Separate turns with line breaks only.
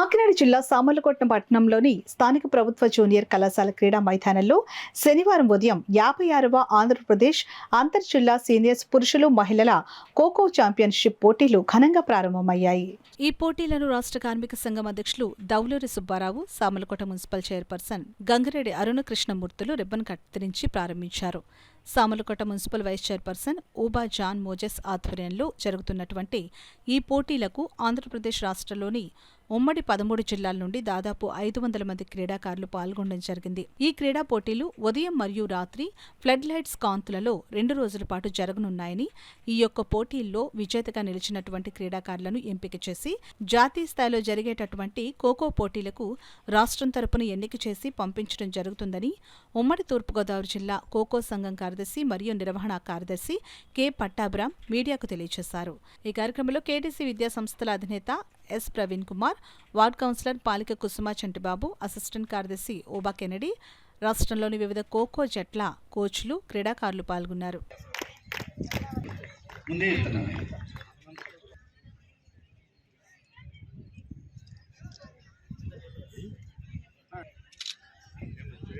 కాకినాడ జిల్లా సామర్లకోట పట్టణంలోని స్థానిక ప్రభుత్వ జూనియర్ కళాశాల క్రీడా మైదానంలో శనివారం ఉదయం 56వ ఆంధ్రప్రదేశ్ అంతర్ జిల్లా సీనియర్స్ పురుషులు మహిళల ఖోఖో ఛాంపియన్షిప్ పోటీలు ఘనంగా ప్రారంభమయ్యాయి. ఈ పోటీలను రాష్ట్ర కార్మిక సంఘం అధ్యక్షులు దౌలూరి సుబ్బారావు, సామర్లకోట మున్సిపల్ చైర్పర్సన్ గంగిరెడ్డి అరుణ కృష్ణమూర్తులు రిబ్బన్ కత్తిరించి ప్రారంభించారు. Samarlakota municipal vice chairperson Ooba John Moses ఆధ్వర్యంలో జరుగుతున్నటువంటి ఈ పోటీలకు ఆంధ్రప్రదేశ్ రాష్ట్రంలోని ఉమ్మడి 13 జిల్లాల నుండి దాదాపు 500 మంది క్రీడాకారులు పాల్గొనడం జరిగింది. ఈ క్రీడా పోటీలు ఉదయం మరియు రాత్రి ఫ్లడ్ లైట్స్ కాంతులలో 2 రోజుల పాటు జరగనున్నాయని, ఈ యొక్క పోటీల్లో విజేతగా నిలిచినటువంటి క్రీడాకారులను ఎంపిక చేసి జాతీయ స్థాయిలో జరిగేటటువంటి ఖోఖో పోటీలకు రాష్ట్రం తరపున ఎన్నిక చేసి పంపించడం జరుగుతుందని ఉమ్మడి తూర్పుగోదావరి జిల్లా ఖోఖో సంఘం కార్యదర్శి మరియు నిర్వహణ కార్యదర్శి కె పట్టాభిరామ్ మీడియాకు తెలియజేశారు. ఈ కార్యక్రమంలో కేటీసీ విద్యా సంస్థల అధినేత S Praveen Kumar, ward councillor Palika Kusuma Chantibabu, assistant కార్యదర్శి ఓబా కెనడి, రాష్ట్రంలోని వివిధ ఖోఖో జట్ల కోచ్లు, క్రీడాకారులు పాల్గొన్నారు.